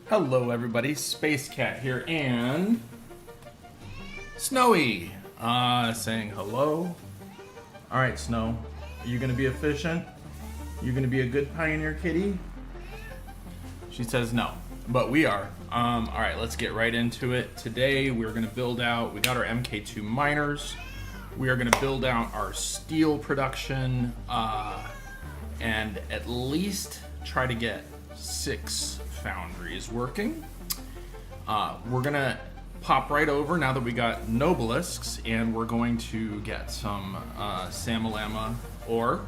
Hello everybody, Space Cat here and Snowy saying hello. Alright Snow, are you gonna be efficient? You gonna be a good pioneer kitty? She says no, but we are. Alright, let's get right into it. Today we're gonna build out, we got our MK2 miners. We are gonna build out our steel production and at least try to get 6 foundries working. We're gonna pop right over now that we got Nobelisks, and we're going to get some Samalama ore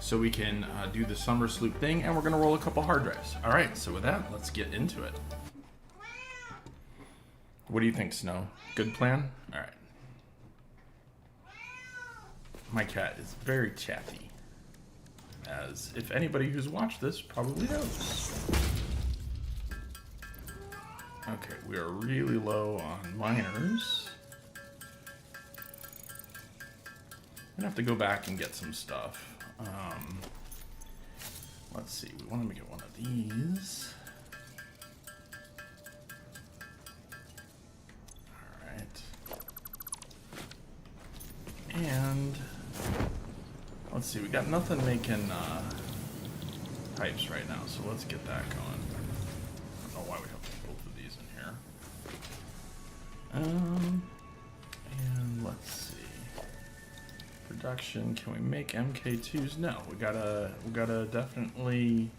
so we can do the Somersloop thing, and we're gonna roll a couple hard drives. All right, so with that, let's get into it. What do you think, Snow? Good plan? All right. My cat is very chatty, as if anybody who's watched this probably knows. Okay, we are really low on miners. I'm gonna have to go back and get some stuff. Let's see, we want to get one of these. Alright. And let's see, we got nothing making pipes right now, so let's get that going. I don't know why we have both of these in here. And let's see. Production, can we make MK2s? No, we gotta definitely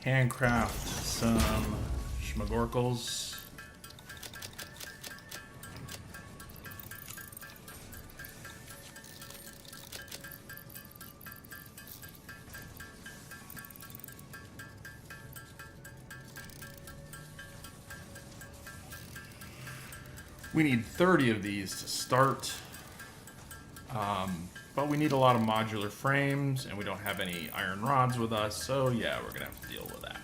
handcraft some schmagorkels. We need 30 of these to start, but we need a lot of modular frames, and we don't have any iron rods with us, so yeah, we're gonna have to deal with that.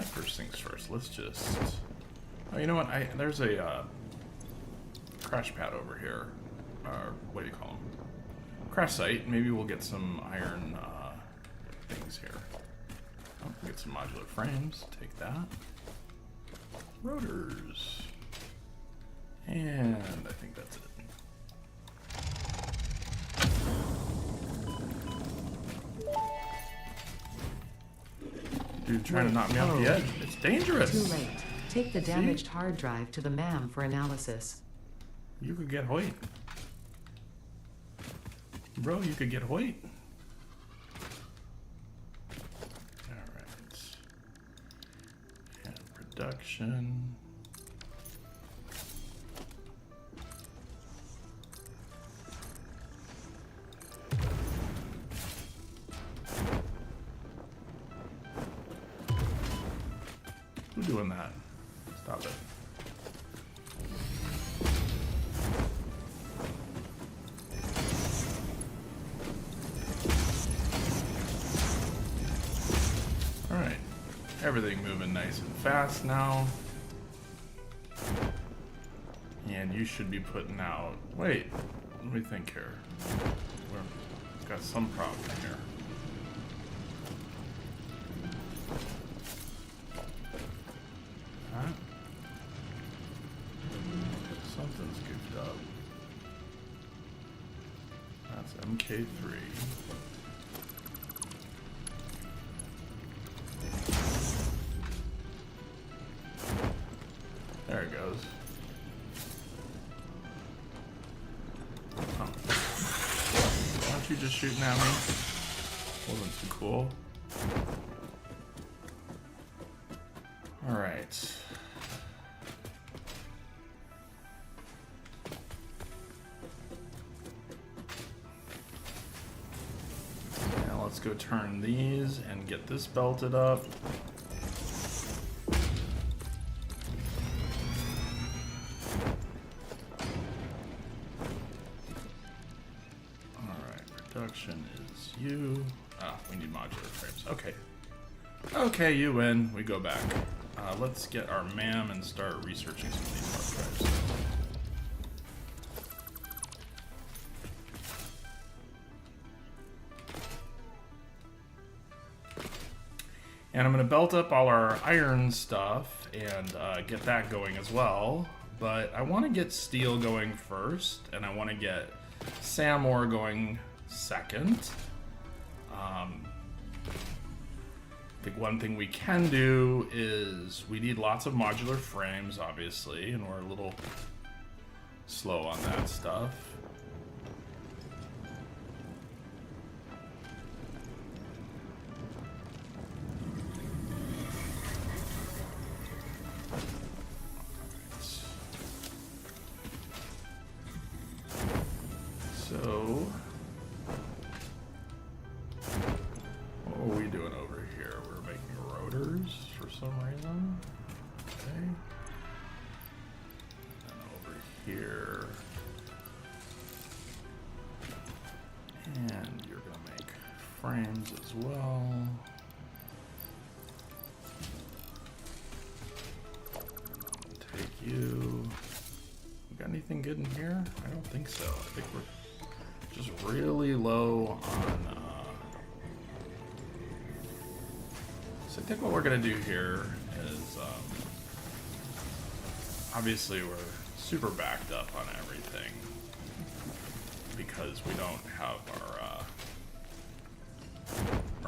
First things first, let's just... Oh, you know what? There's a crash pad over here. Or what do you call them? Crash site. Maybe we'll get some iron things here. Oh, we'll get some modular frames. Take that. Rotors. And I think that's it. Dude, trying to knock me off the edge. It's dangerous. Too late. Take the damaged hard drive to the MAM for analysis. You could get Hoyt. Bro, you could get Hoyt. Alright. And production. Who's doing that? Stop it. Alright, everything moving nice and fast now. And you should be putting out... Wait, let me think here. We've got some problem here. Huh? Something's goofed up. That's MK3. There it goes. Oh. Aren't you just shooting at me? Wasn't too cool. Alright. Now let's go turn these and get this belted up. Production is you. Ah, we need modular frames. Okay. Okay, you win. We go back. Let's get our MAM and start researching some of these hard drives. And I'm going to belt up all our iron stuff and get that going as well. But I want to get steel going first, and I want to get Sam ore going second. I think one thing we can do is we need lots of modular frames, obviously, and we're a little slow on that stuff. So, what are we doing over here? We're making rotors for some reason. Okay. And over here. And you're going to make frames as well. Take you. Got anything good in here? I don't think so. I think we're just really low on so I think what we're gonna do here is obviously we're super backed up on everything because we don't have our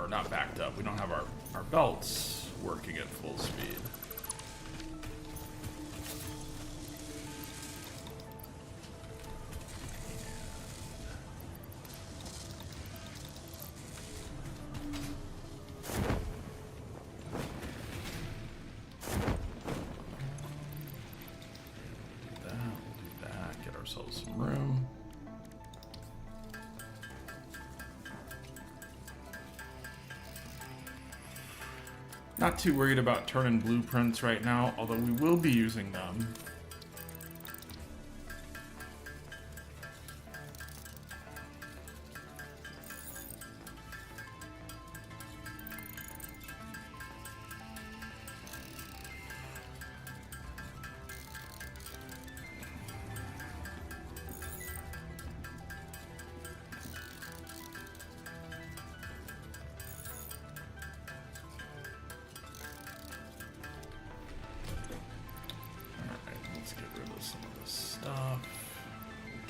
or not backed up, we don't have our belts working at full speed. Some room. Not too worried about turning blueprints right now, although we will be using them.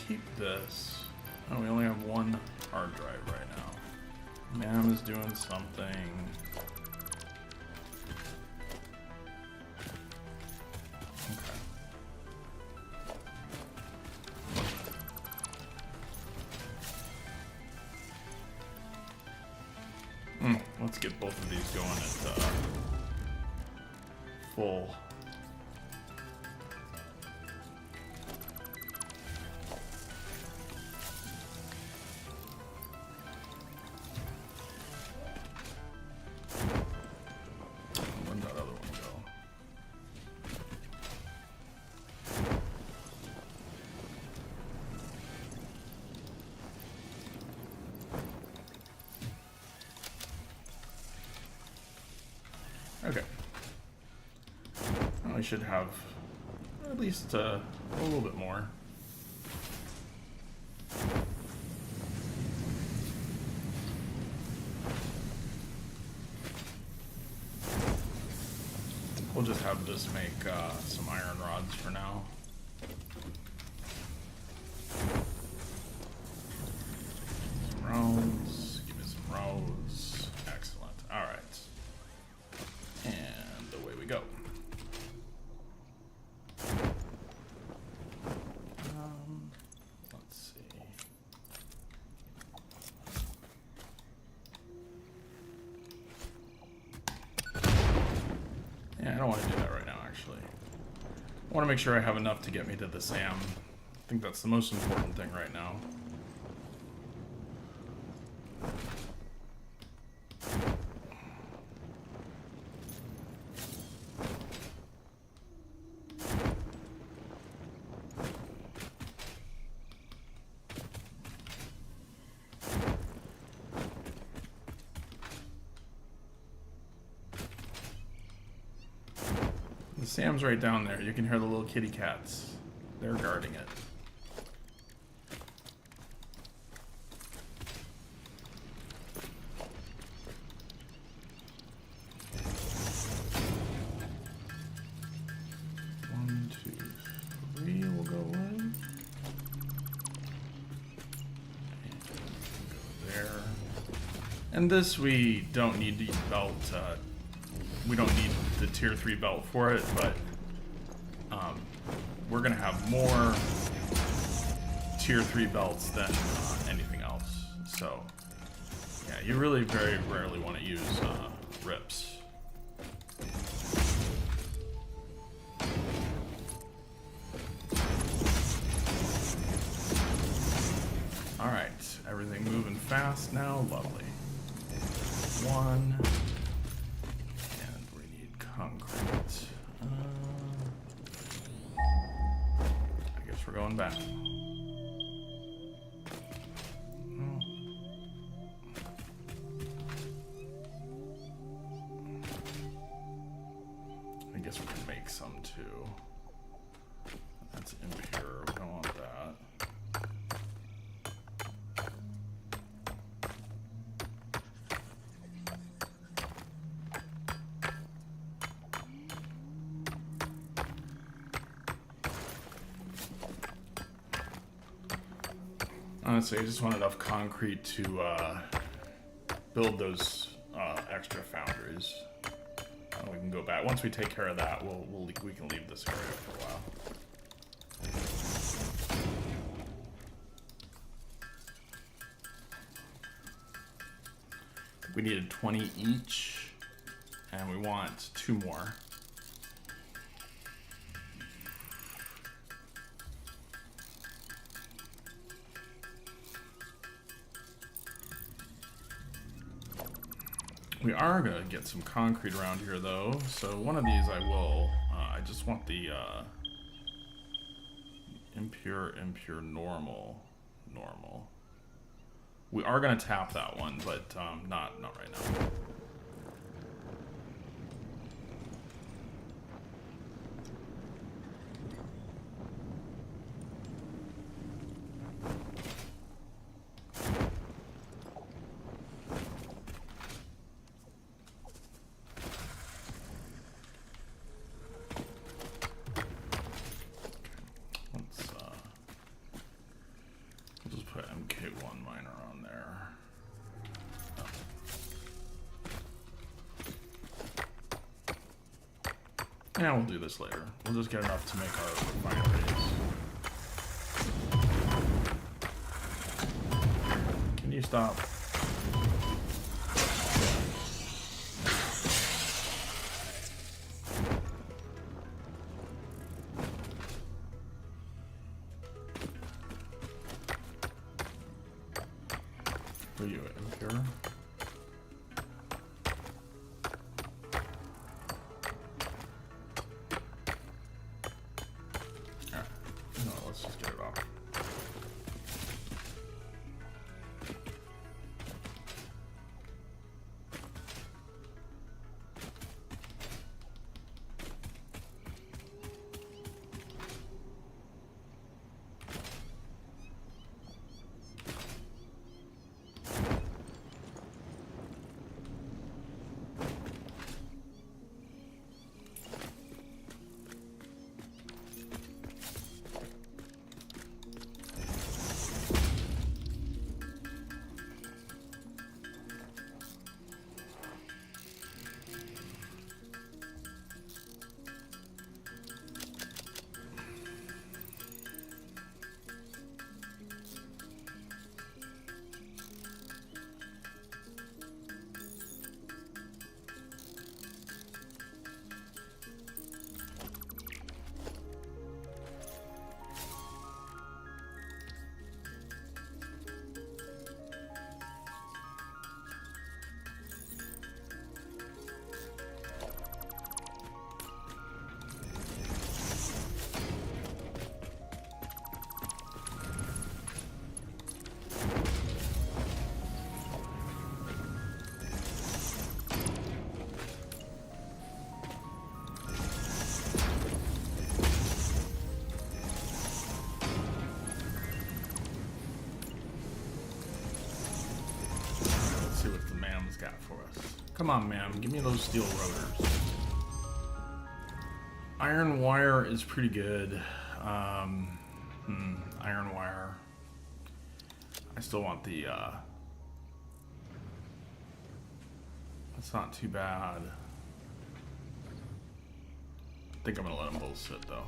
Keep this. Oh, we only have one hard drive right now. MAM is doing something. Okay. Let's get both of these going at full. Okay. Well, we should have at least a little bit more. We'll just have this make some iron rods for now. Some roads. Give me some roads. Excellent. All right. And away we go. Let's see. Yeah, I don't want to do that right now, actually. I want to make sure I have enough to get me to the Sam. I think that's the most important thing right now. Sam's right down there. You can hear the little kitty cats. They're guarding it. One, two, three will go in. There. And this we don't need the belt. We don't need the tier 3 belt for it, but we're gonna have more tier 3 belts than anything else. So yeah, you really very rarely want to use rips. All right, everything moving fast now. Lovely. One. And we need concrete. I guess we're going back. Oh. I guess we can make some too. That's impure. We don't want that. Honestly, I just want enough concrete to build those extra foundries. And we can go back. Once we take care of that, we can leave this area for a while. We needed 20 each, and we want 2 more. We are going to get some concrete around here, though. So one of these I will. I just want the impure, normal. We are going to tap that one, but not right now. Yeah, we'll do this later. We'll just get enough to make our refineries. Can you stop? Are you impure? Let's just get it off. got for us? Come on, ma'am. Give me those steel rotors. Iron wire is pretty good. Iron wire. I still want the, that's not too bad. I think I'm gonna let them both sit though.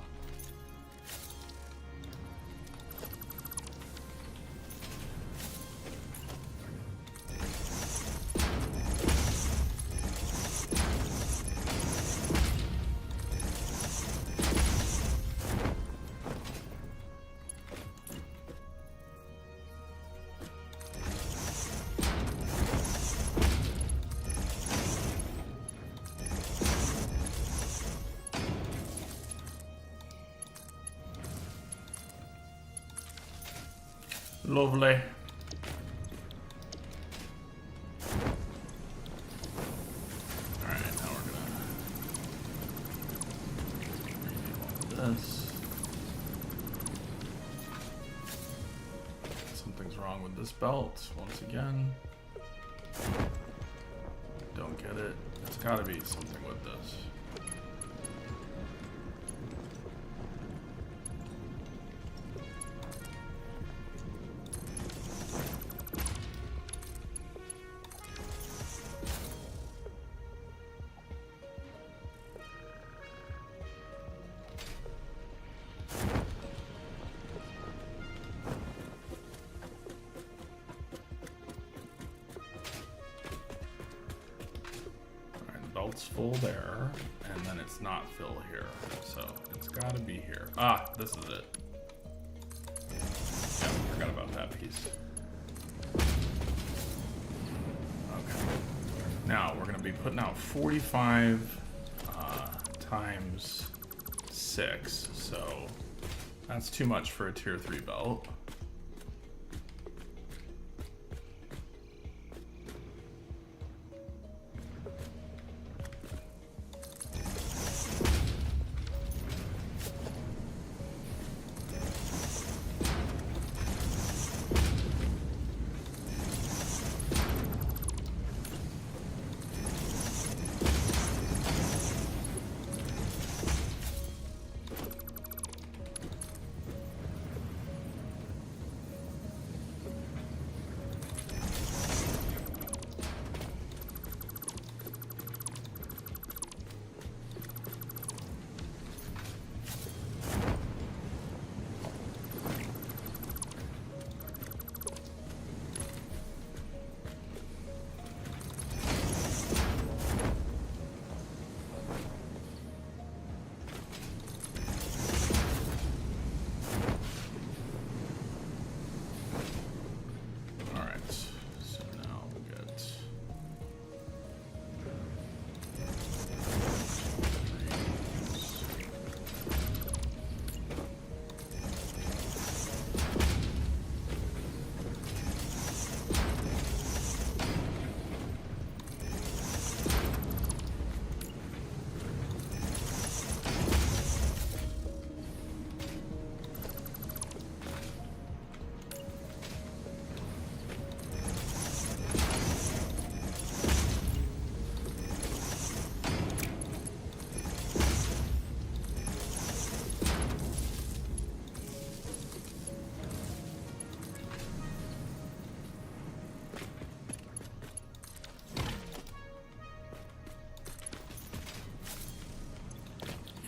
Lovely. Alright, now we're gonna redo all this. Something's wrong with this belt once again. Don't get it. It's gotta be something with this. Belt's full there, and then it's not full here, so it's got to be here. Ah, this is it. Yeah, forgot about that piece. Okay. Now we're going to be putting out 45 times 6, so that's too much for a tier 3 belt.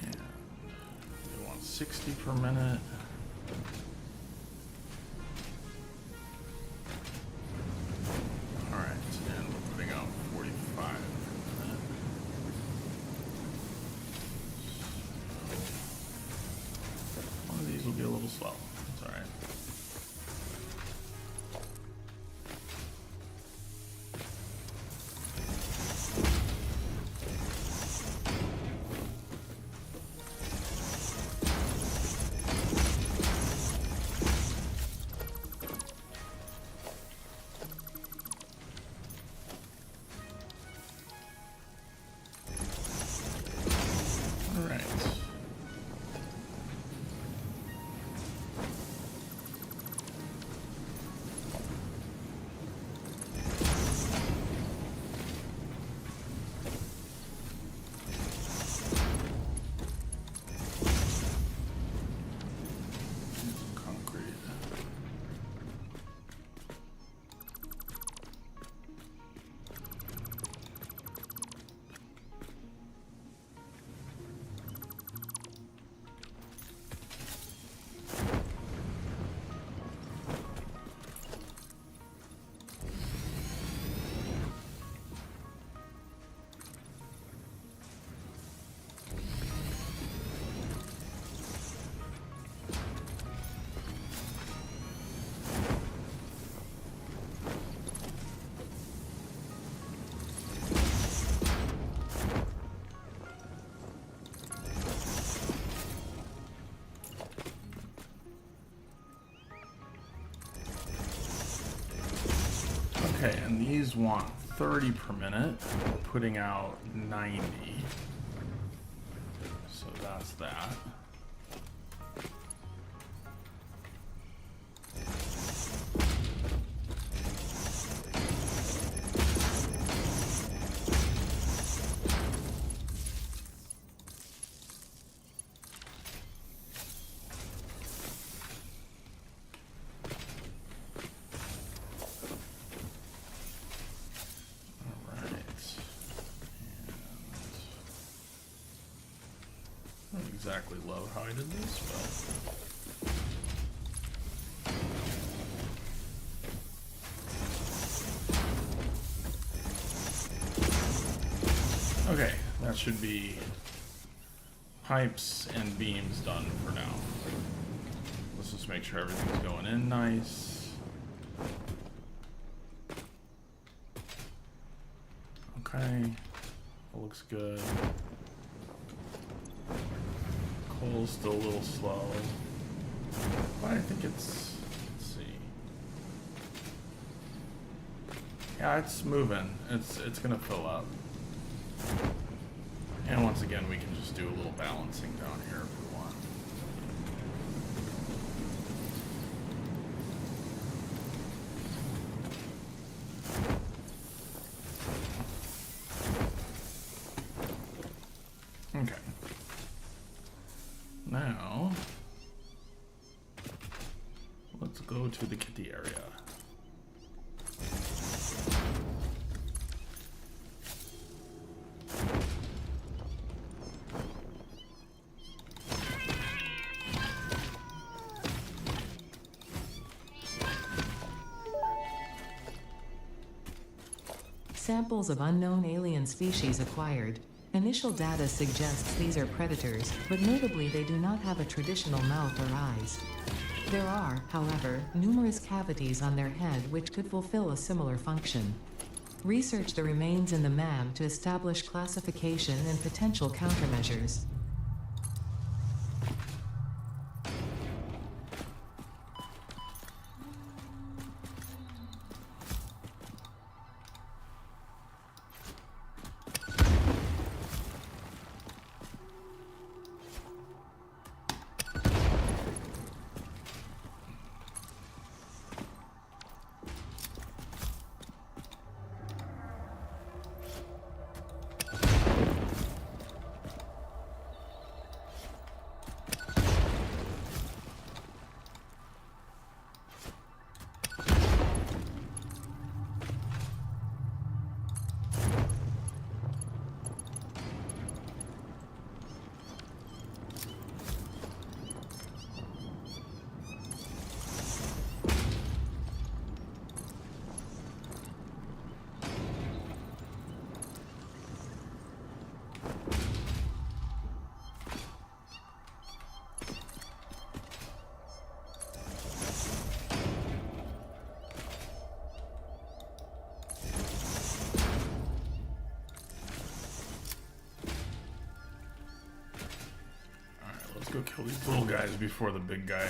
And we want 60 per minute. Slow. It's all right. All right. Okay, and these want 30 per minute. We're putting out 90. So that's that. Exactly love how I did this, but okay, that should be pipes and beams done for now. Let's just make sure everything's going in nice. Okay, looks good. Coal's still a little slow, but I think it's, let's see. Yeah, it's moving. It's gonna fill up. And once again, we can just do a little balancing down here if we want. Okay. Now, let's go to the kitty area. Samples of unknown alien species acquired. Initial data suggests these are predators, but notably they do not have a traditional mouth or eyes. There are, however, numerous cavities on their head which could fulfill a similar function. Research the remains in the MAM to establish classification and potential countermeasures. Go kill these little guys before the big guy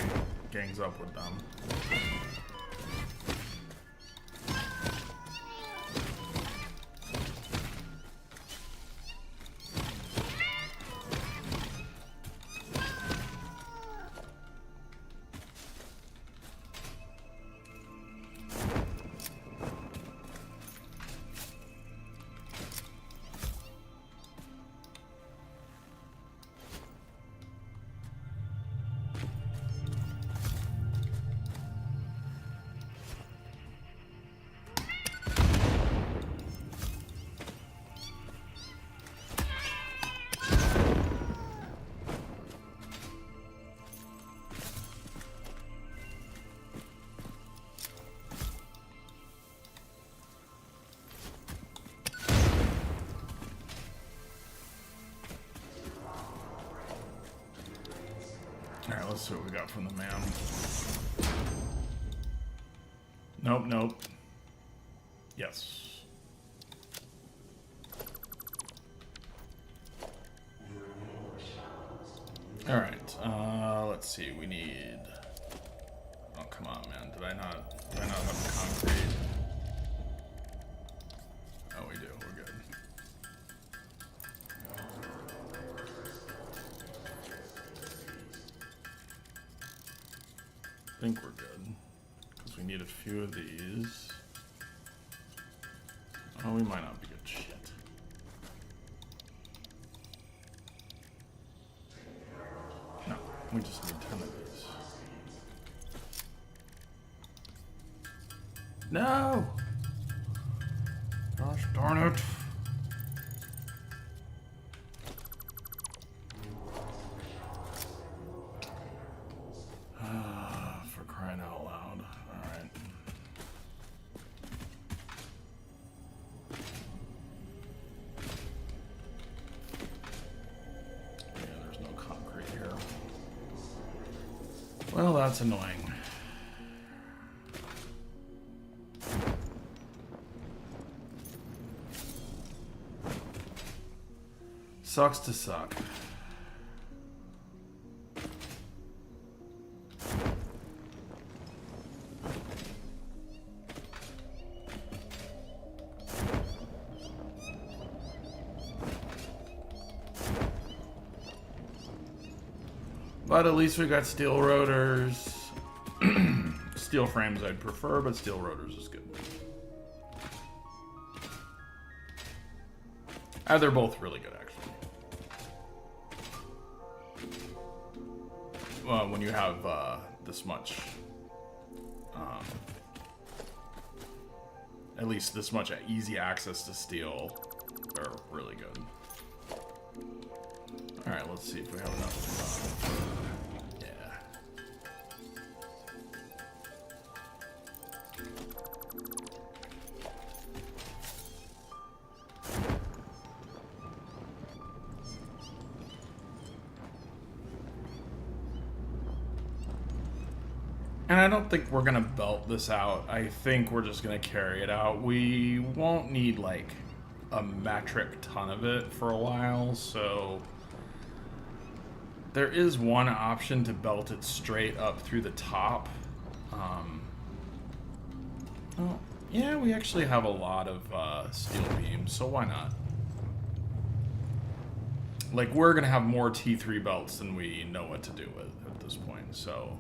gangs up with them. Alright, let's see what we got from the man. Nope, nope. Yes. Alright, let's see, we need... Oh, come on, man. Did I not have the concrete? Oh, we do. We're good. I think we're good. Because we need a few of these. Oh, we might not be good. Shit. No, we just need 10 of these. No! Gosh darn it. For crying out loud. Alright. Yeah, there's no concrete here. Well, that's annoying. Sucks to suck. But at least we got steel rotors. Steel frames I'd prefer, but steel rotors is good. They're both really good, actually. Well, when you have this much, at least this much easy access to steel, they're really good. All right, let's see if we have enough. Yeah. And I don't think we're gonna belt this out. I think we're just gonna carry it out. We won't need like a metric ton of it for a while, so there is one option to belt it straight up through the top. Well, yeah, we actually have a lot of steel beams, so why not? Like, we're gonna have more T3 belts than we know what to do with at this point, so.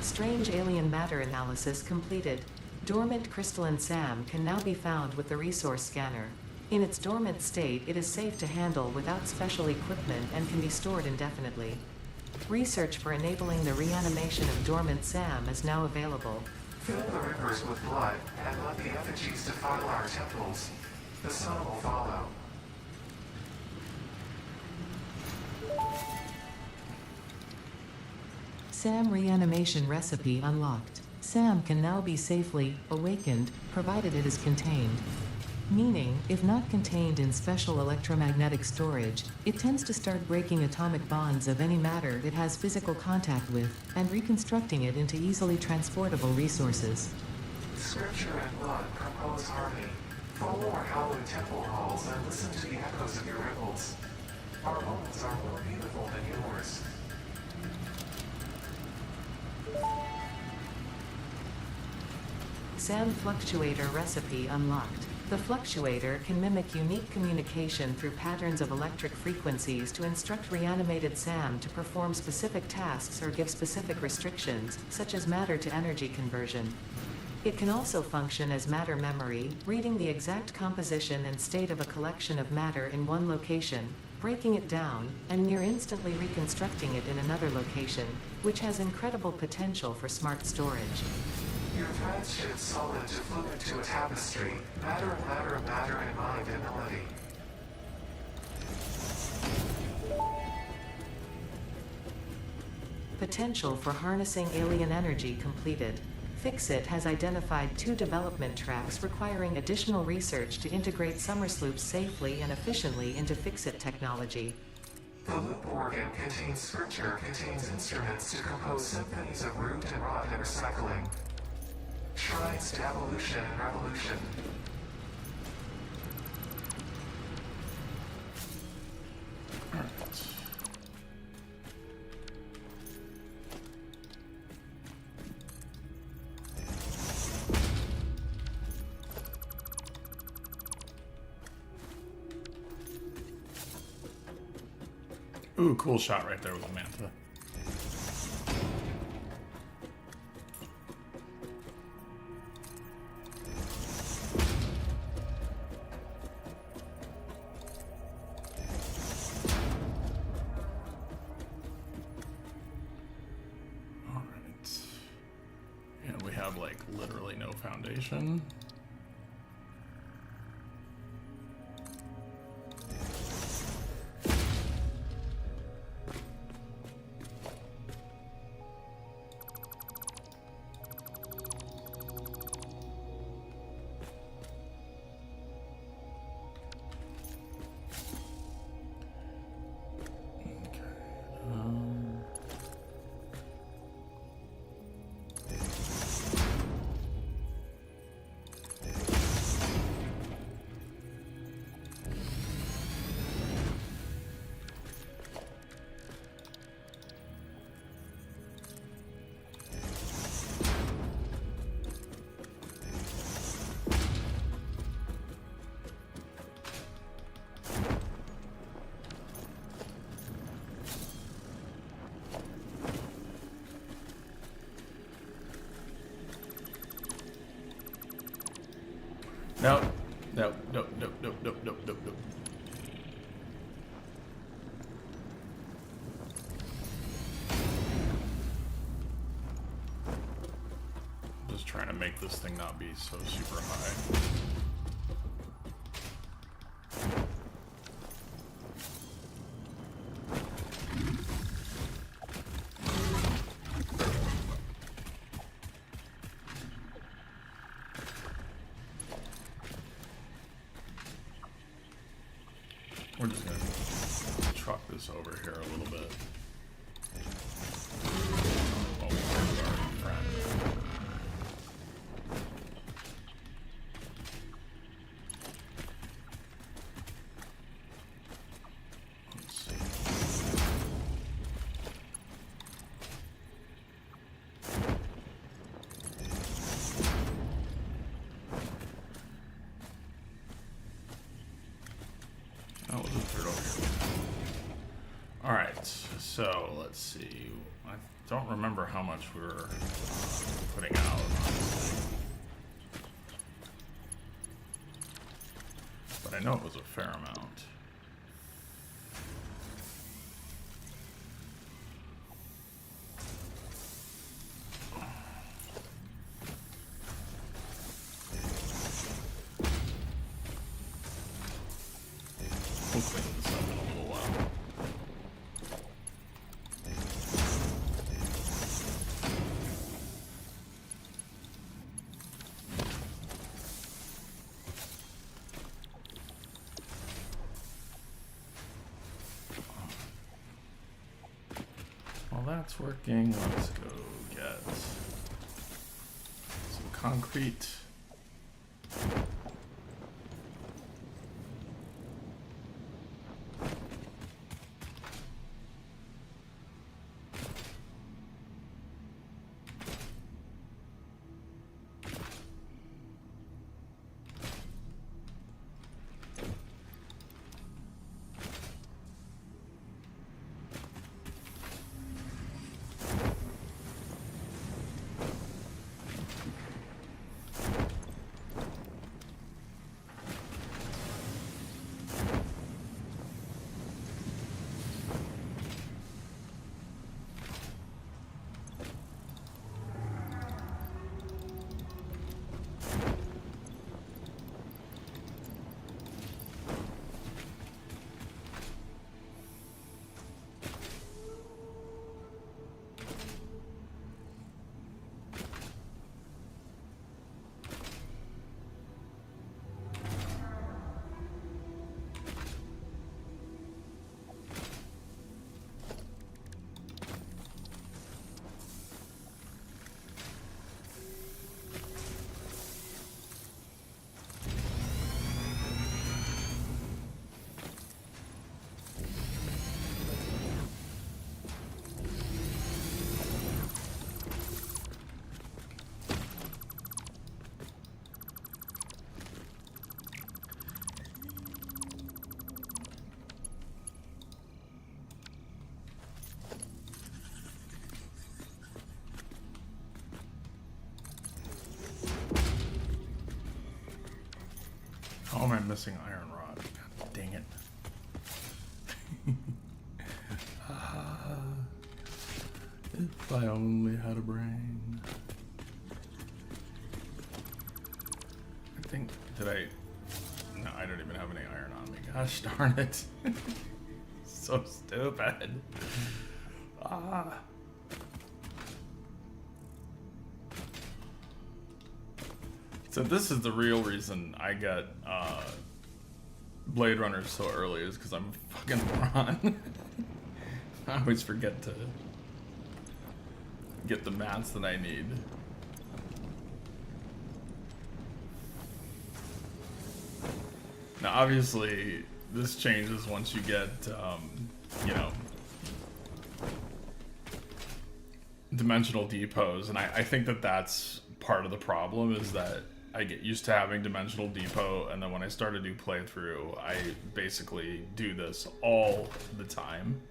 Strange alien matter analysis completed. Dormant crystalline SAM can now be found with the resource scanner. In its dormant state, it is safe to handle without special equipment and can be stored indefinitely. Research for enabling the reanimation of dormant SAM is now available. Fill the rivers with blood and let the effigies defile our temples. The sun will follow. SAM reanimation recipe unlocked. SAM can now be safely awakened, provided it is contained. meaning, if not contained in special electromagnetic storage, it tends to start breaking atomic bonds of any matter it has physical contact with, and reconstructing it into easily transportable resources. Scripture and blood compose harmony. Follow our hallowed temple halls and listen to the echoes of your ripples. Our moments are more beautiful than yours. Sam Fluctuator recipe unlocked. The fluctuator can mimic unique communication through patterns of electric frequencies to instruct reanimated Sam to perform specific tasks or give specific restrictions, such as matter to energy conversion. It can also function as matter memory, reading the exact composition and state of a collection of matter in one location, breaking it down, and near instantly reconstructing it in another location, which has incredible potential for smart storage. Your threads shift solid to fluid to a tapestry. Matter and matter and matter and mind and melody. Potential for harnessing alien energy completed. Fixit has identified 2 development tracks requiring additional research to integrate Somersloop safely and efficiently into Fixit technology. The loop organ contains scripture, contains instruments to compose symphonies of root and rot and recycling. Shrines to evolution and revolution. Ooh, cool shot right there with the manta. Alright. And we have like literally no foundation. Nope. Nope. Nope. Nope. Nope. Nope. Nope. Nope. Nope. Just trying to make this thing not be so super high. We're just gonna truck this over here a little bit. Oh, there's our friend. Let's see. Oh, we'll just put it over here. Alright, so let's see. I don't remember how much we were putting out, honestly. But I know it was a fair amount. We'll clean this up in a little while. while that's working, let's go get some concrete. How am I missing iron rod? God dang it. If I only had a brain. I think, no, I don't even have any iron on me. Gosh darn it. So stupid. So this is the real reason I got Blade Runner so early, is because I'm a fucking moron. I always forget to get the mats that I need. Now obviously this changes once you get, you know, dimensional depots, and I think that that's part of the problem, is that I get used to having dimensional depot, and then when I start a new playthrough, I basically do this all the time.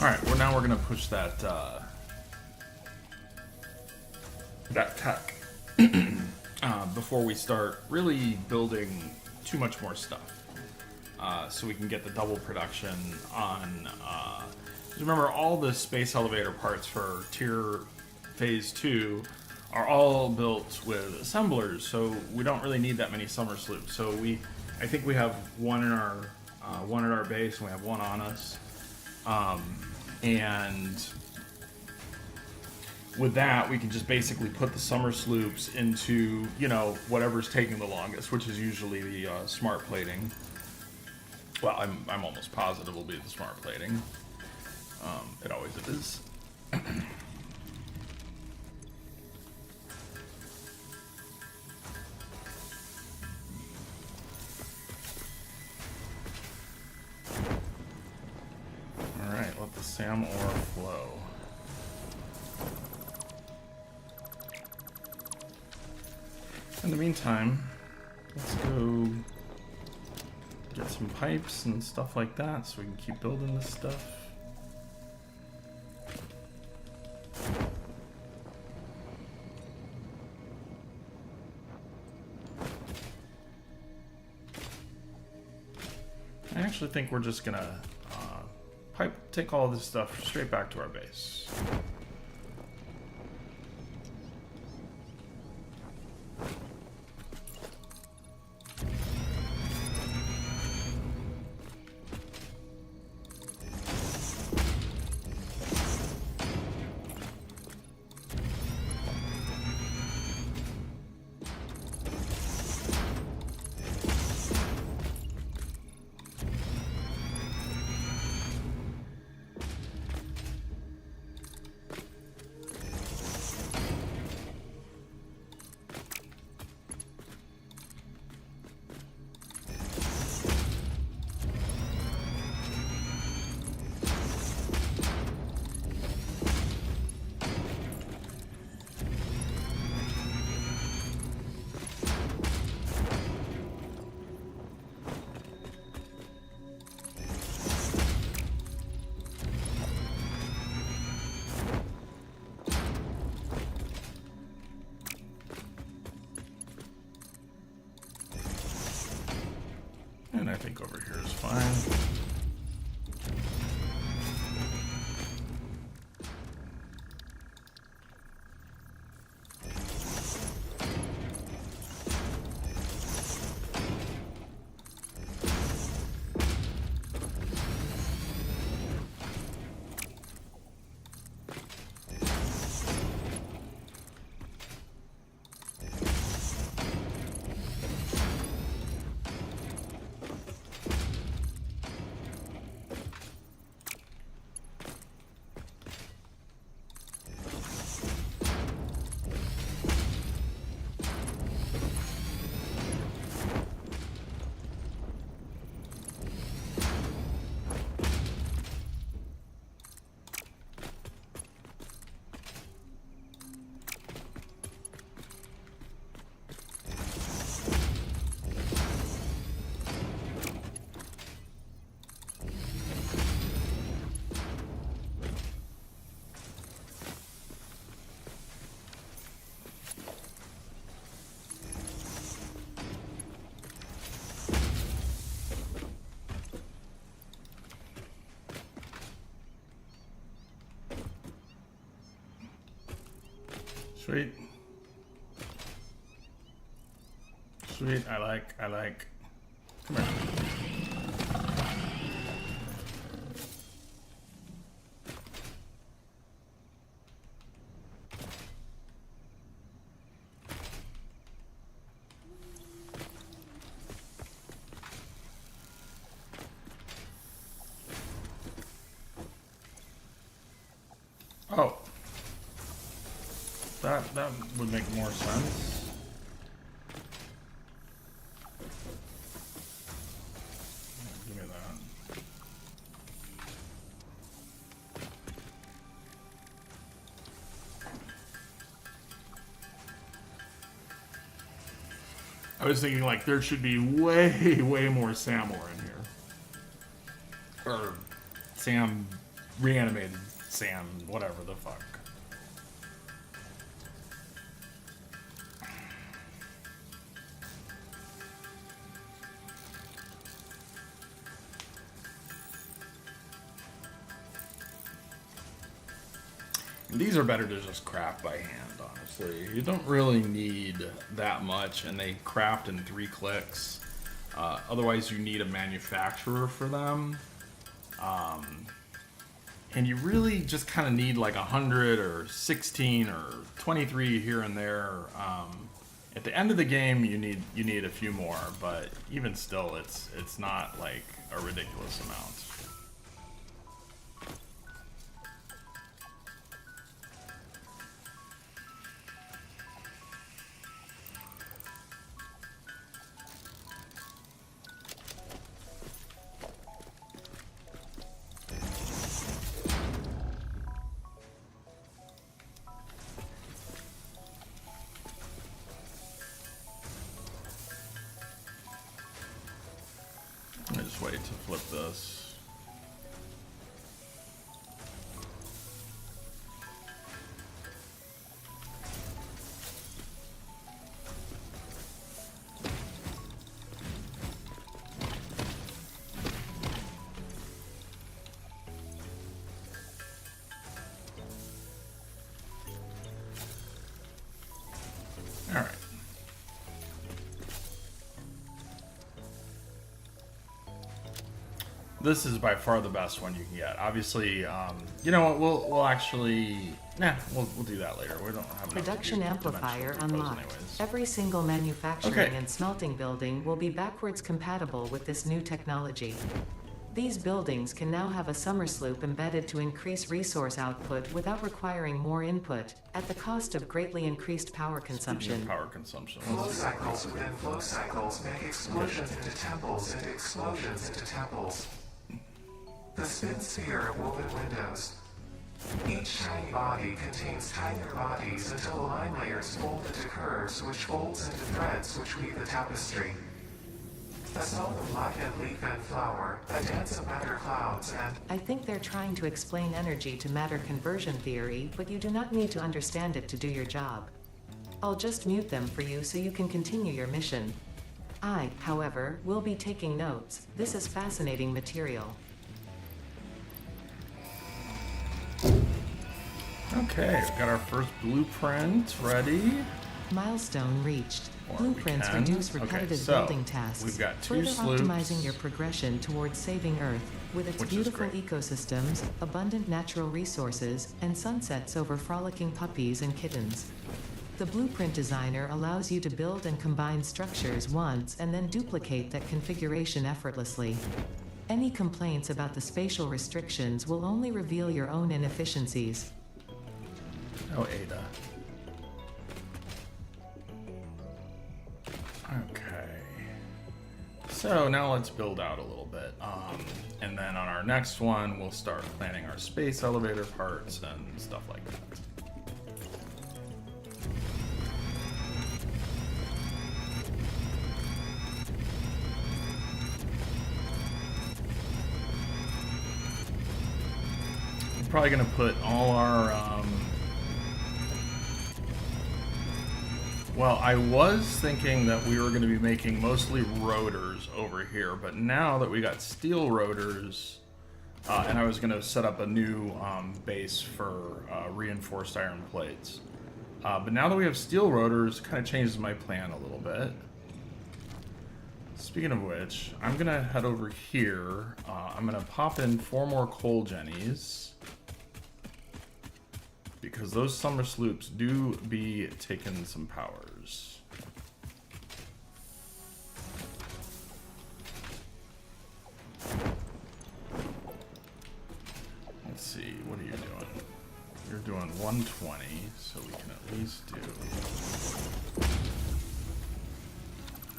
Alright, well now we're gonna push that that tech before we start really building too much more stuff. So we can get the double production on, remember all the space elevator parts for tier phase 2 are all built with assemblers, so we don't really need that many Somersloops. So I think we have one in our, one at our base, and we have one on us. And with that, we can just basically put the Somersloops into, you know, whatever's taking the longest, which is usually the smart plating. Well, I'm almost positive it'll be the smart plating. It always is. Alright, let the Sam ore flow. In the meantime, let's go get some pipes and stuff like that so we can keep building this stuff. I actually think we're just gonna take all this stuff straight back to our base. And I think over here is fine. Sweet. Sweet, I like. Come here. Oh. That would make more sense. Give me that. I was thinking like there should be way more Sam ore in here. Or Sam, reanimated Sam, whatever the fuck. These are better to just craft by hand, honestly. You don't really need that much, and they craft in 3 clicks. Otherwise, you need a manufacturer for them. And you really just kind of need like 100 or 16 or 23 here and there. At the end of the game, you need a few more, but even still, it's not like a ridiculous amount. to flip this. All right. This is by far the best one you can get. Obviously, you know what? We'll actually, we'll do that later. We don't have enough Production amplifier dimensional repos unlocked. anyways. Every single manufacturing Okay. and smelting building will be backwards compatible with this new technology. These buildings can now have a Somersloop embedded to increase resource output without requiring more input, at the cost of greatly increased power consumption. Power consumption. Flow cycles within flow cycles make explosions into temples and explosions into temples. The spin sphere of woven windows. Each tiny body contains tinier bodies until the line layers fold into curves which folds into threads which weave the tapestry. A song of blackened leaf and flower, a dance of matter clouds, and I think they're trying to explain energy to matter conversion theory, but you do not need to understand it to do your job. I'll just mute them for you so you can continue your mission. I, however, will be taking notes. This is fascinating material. Okay, we've got our first blueprint ready. Milestone reached. Or Blueprints we can. reduce Okay, repetitive so building tasks, we've got two further sloops. optimizing your progression towards saving Earth, with its Which is beautiful great. ecosystems, abundant natural resources, and sunsets over frolicking puppies and kittens. The blueprint designer allows you to build and combine structures once and then duplicate that configuration effortlessly. Any complaints about the spatial restrictions will only reveal your own inefficiencies. Oh, Ada. Okay. So now let's build out a little bit. And then on our next one, we'll start planning our space elevator parts and stuff like that. We're probably gonna put all our, well, I was thinking that we were going to be making mostly rotors over here, but now that we got steel rotors, and I was going to set up a new base for reinforced iron plates. But now that we have steel rotors, it kind of changes my plan a little bit. Speaking of which, I'm going to head over here. I'm going to pop in 4 more coal jennies, because those Somersloops do be taking some powers. Let's see, what are you doing? You're doing 120, so we can at least do...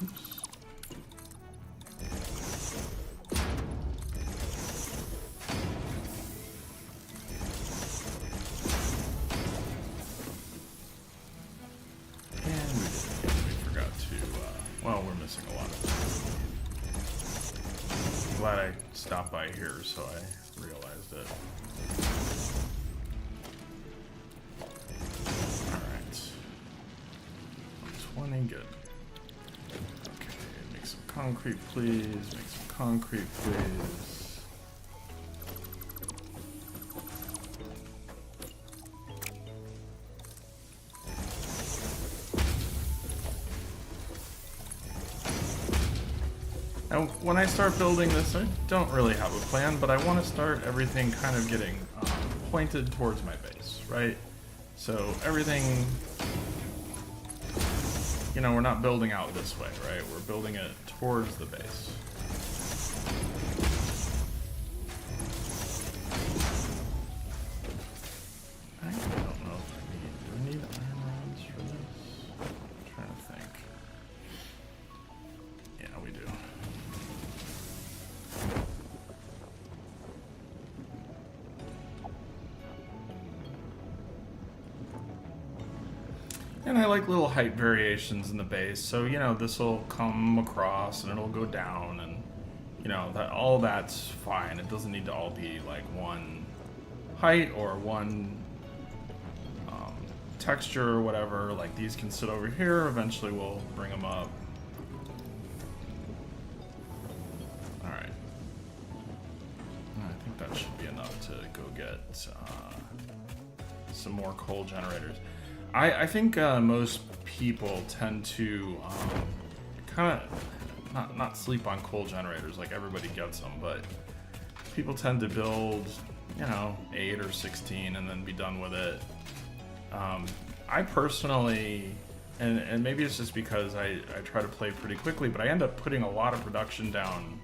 Oops. Well, we're missing a lot of it. Glad I stopped by here so I realized it. Alright. 120, good. Okay, make some concrete, please. Make some concrete, please. Now, when I start building this, I don't really have a plan, but I want to start everything kind of getting pointed towards my base, right? So everything, you know, we're not building out this way, right? We're building it towards the base. I don't know if do I need iron rods for this? I'm trying to think. Yeah, we do. And I like little height variations in the base, so you know this will come across and it'll go down, and you know, that all that's fine. It doesn't need to all be like one height or one texture or whatever. Like these can sit over here. Eventually we'll bring them up. All right. I think that should be enough to go get some more coal generators. I think most people tend to kind of not sleep on coal generators. Like everybody gets them, but people tend to build, you know, 8 or 16 and then be done with it. I personally, and maybe it's just because I try to play pretty quickly, but I end up putting a lot of production down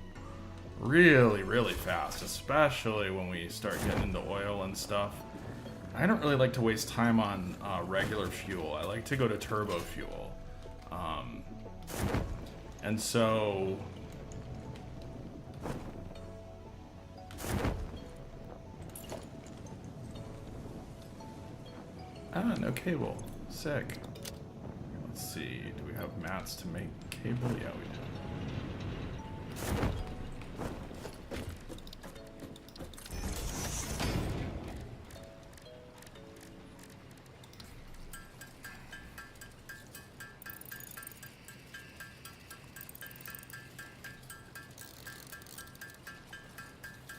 really, really fast, especially when we start getting into oil and stuff. I don't really like to waste time on regular fuel. I like to go to turbo fuel. And so no cable. Sick. Let's see. Do we have mats to make cable? Yeah, we do.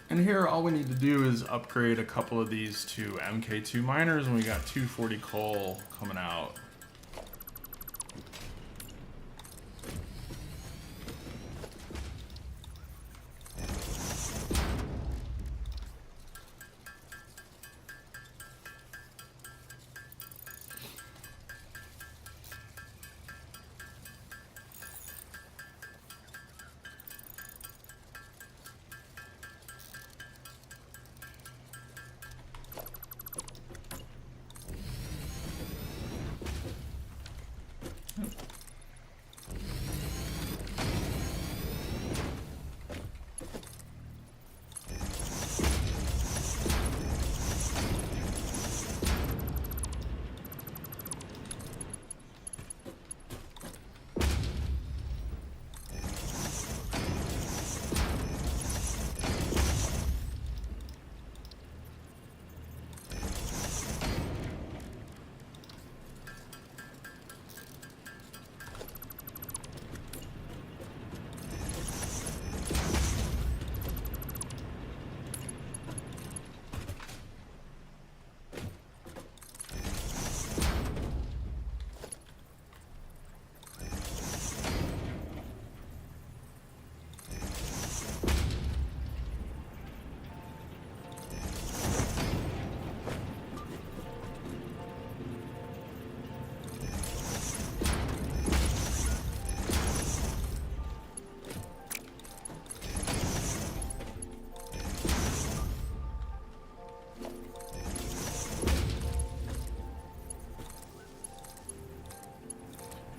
And here, all we need to do is upgrade a couple of these to MK2 miners, and we got 240 coal coming out.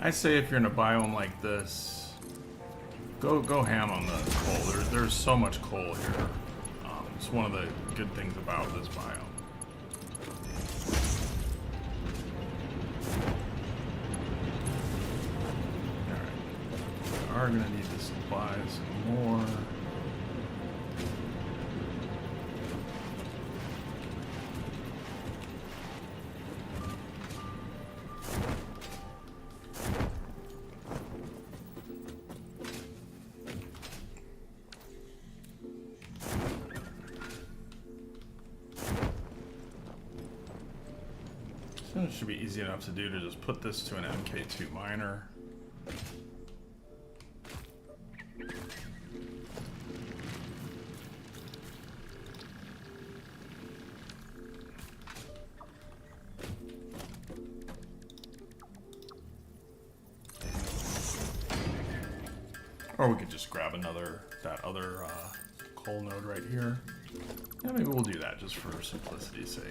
I say if you're in a biome like this, go ham on the coal. There's so much coal here. It's one of the good things about this biome. Alright. We are gonna need to supply some more. It should be easy enough to do to just put this to an MK2 miner. Or we could just grab that other coal node right here. Yeah, maybe we'll do that just for simplicity's sake.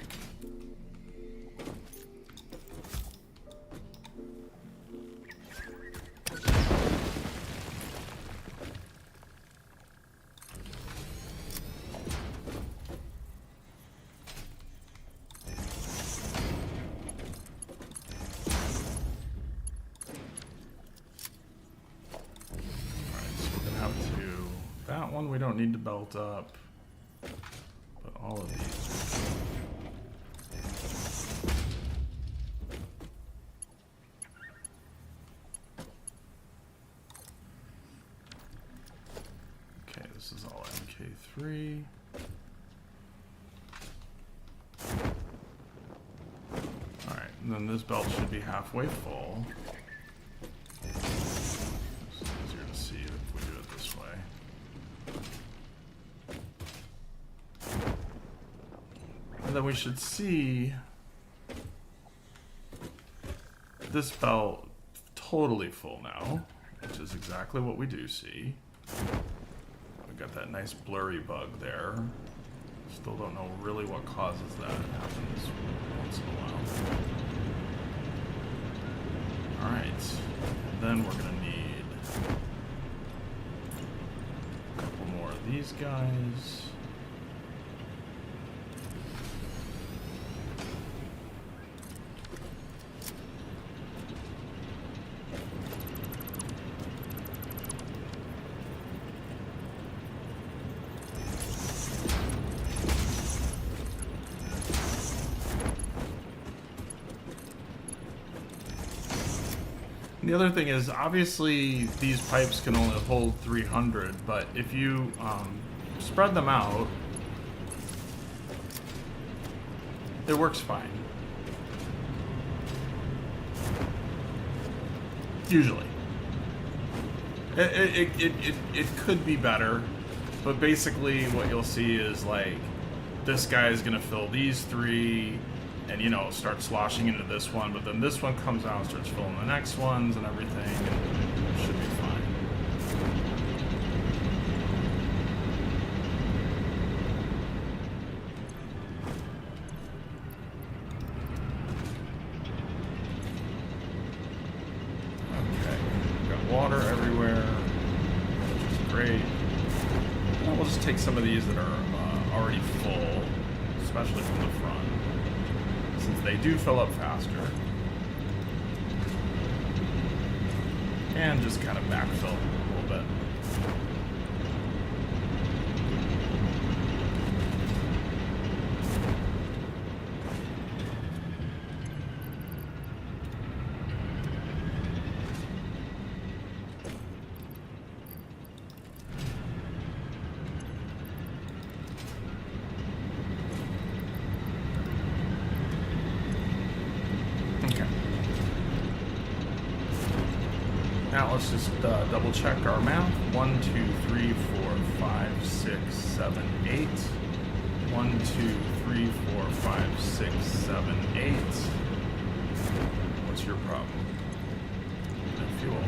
one we don't need to belt up. But all of these. Okay, this is all MK3. Alright, and then this belt should be halfway full. It's easier to see if we do it this way. And then we should see this belt totally full now, which is exactly what we do see. We got that nice blurry bug there. Still don't know really what causes that. It happens once in a while. Alright, then we're gonna need a couple more of these guys. The other thing is, obviously, these pipes can only hold 300, but if you spread them out, it works fine. Usually. It could be better, but basically what you'll see is, like, this guy is going to fill these three, and, you know, start sloshing into this one, but then this one comes out and starts filling the next ones and everything, and it should be fine. Okay, we've got water everywhere, which is great. Well, we'll just take some of these that are already full, especially from the front, since they do fill up faster, and just kind of backfill a little bit. Now let's just double check our math. 1, 2, 3, 4, 5, 6, 7, 8. 1, 2, 3, 4, 5, 6, 7, 8. What's your problem? No fuel.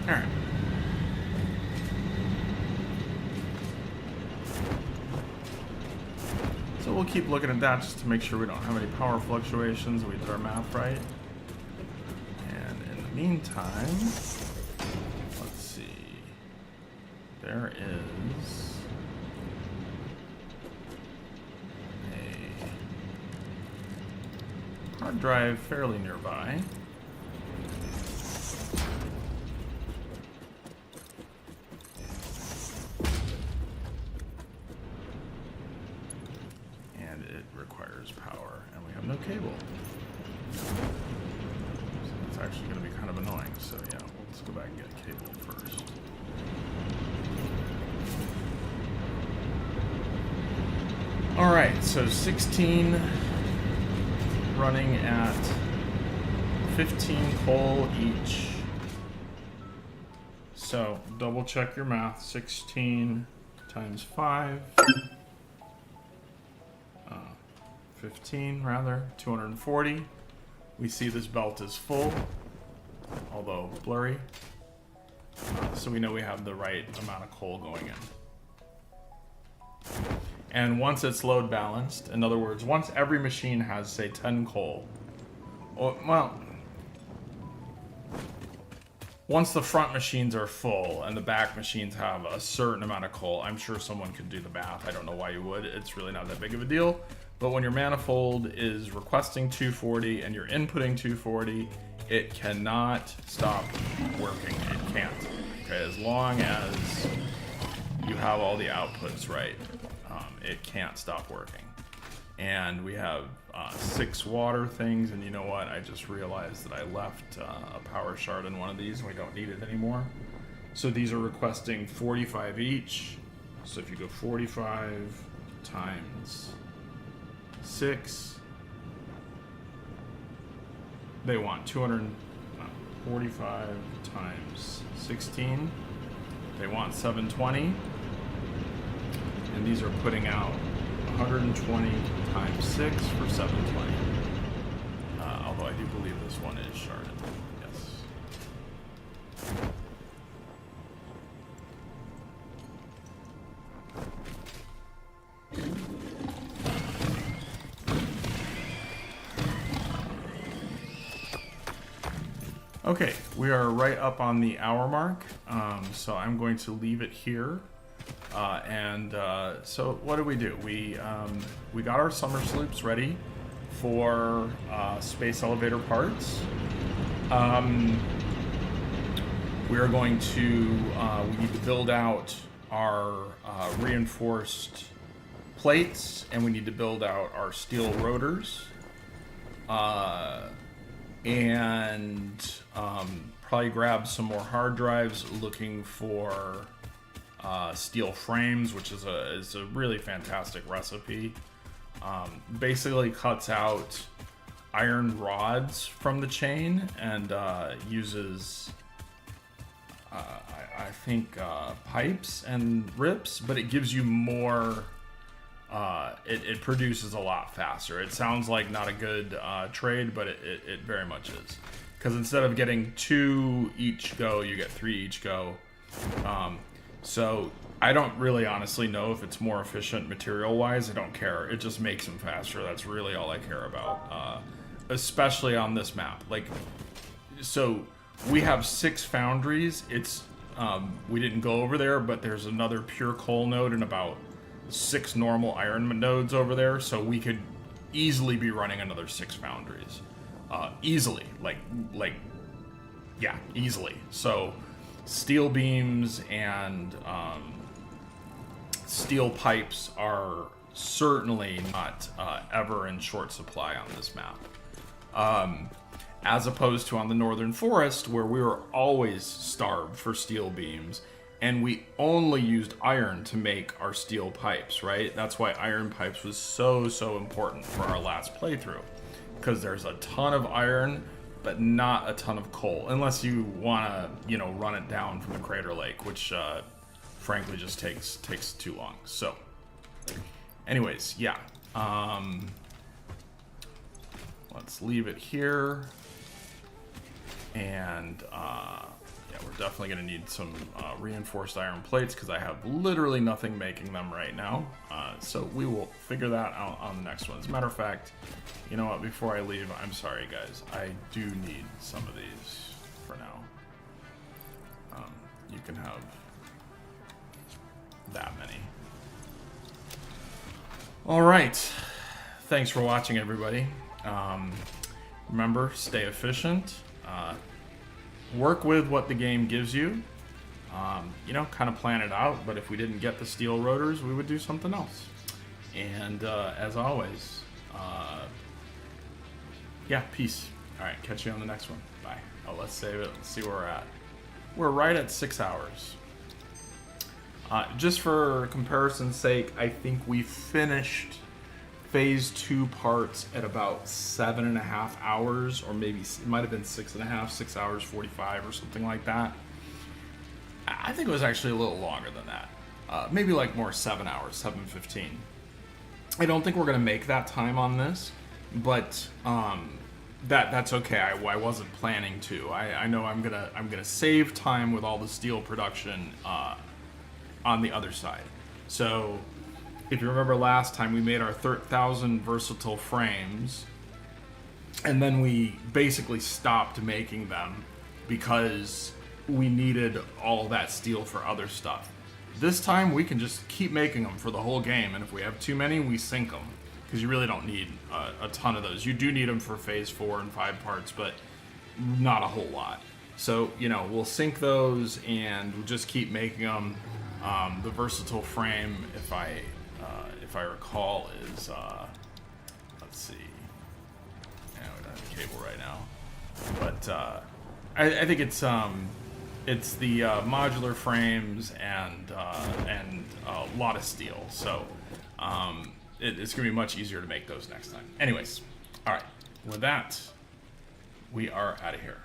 Alright. So we'll keep looking at that just to make sure we don't have any power fluctuations and we did our math right. And in the meantime, let's see. There is a hard drive fairly nearby. Power, and we have no cable. So it's actually going to be kind of annoying. So yeah, let's go back and get a cable first. All right, so 16 running at 15 coal each. So double check your math. 16 times 5. 15 rather, 240. We see this belt is full, although blurry. So we know we have the right amount of coal going in. And once it's load balanced, in other words, once every machine has, say, 10 coal, well, once the front machines are full and the back machines have a certain amount of coal, I'm sure someone could do the math. I don't know why you would. It's really not that big of a deal. But when your manifold is requesting 240 and you're inputting 240, it cannot stop working. It can't. Okay, as long as you have all the outputs right, it can't stop working. And we have 6 water things, and you know what? I just realized that I left a power shard in one of these, and we don't need it anymore. So these are requesting 45 each. So if you go 45 times 6, they want 245 times 16. They want 720. And these are putting out 120 times 6 for 720. Although I do believe this one is sharded. Yes. Okay, we are right up on the hour mark, so I'm going to leave it here. So what did we do? We got our Somersloops ready for space elevator parts. We are going to we need to build out our reinforced plates, and we need to build out our steel rotors, and probably grab some more hard drives, looking for steel frames, which is a really fantastic recipe. Basically cuts out iron rods from the chain and uses I think pipes and rips, but it gives you more. It produces a lot faster. It sounds like not a good trade, but it very much is, because instead of getting 2 each go, you get 3 each go. So I don't really honestly know if it's more efficient material-wise. I don't care. It just makes them faster. That's really all I care about, especially on this map. Like, so we have 6 foundries. It's we didn't go over there, but there's another pure coal node and about 6 normal iron nodes over there. So we could easily be running another 6 foundries, easily. Yeah, easily. So steel beams and steel pipes are certainly not ever in short supply on this map. As opposed to on the Northern Forest, where we were always starved for steel beams, and we only used iron to make our steel pipes, right? That's why iron pipes was so important for our last playthrough, because there's a ton of iron, but not a ton of coal, unless you want to, run it down from the Crater Lake, which frankly just takes too long. So anyways, yeah, let's leave it here. And yeah, we're definitely going to need some reinforced iron plates, because I have literally nothing making them right now. So we will figure that out on the next one. As a matter of fact, you know what, before I leave, I'm sorry guys, I do need some of these for now. You can have that many. All right, thanks for watching, everybody. Remember, stay efficient. Work with what the game gives you. Kind of plan it out, but if we didn't get the steel rotors, we would do something else. And as always, yeah, peace. All right, catch you on the next one. Bye. Oh, let's save it. Let's see where we're at. We're right at 6 hours. Just for comparison's sake, I think we finished phase 2 parts at about 7.5 hours, or maybe it might have been 6.5, 6 hours 45 or something like that. I think it was actually a little longer than that. Maybe like more 7 hours, 7:15. I don't think we're gonna make that time on this, but that's okay. I wasn't planning to. I know I'm gonna save time with all the steel production on the other side. So if you remember last time, we made our 1,000 versatile frames, and then we basically stopped making them because we needed all that steel for other stuff. This time we can just keep making them for the whole game, and if we have too many, we sink them, because you really don't need a ton of those. You do need them for phase 4 and 5 parts, but not a whole lot. So, you know, we'll sink those and we'll just keep making them. The versatile frame, if I recall, is let's see. Yeah, we don't have a cable right now, but I think it's the modular frames and a lot of steel. So it's gonna be much easier to make those next time. Anyways, all right. With that, we are out of here.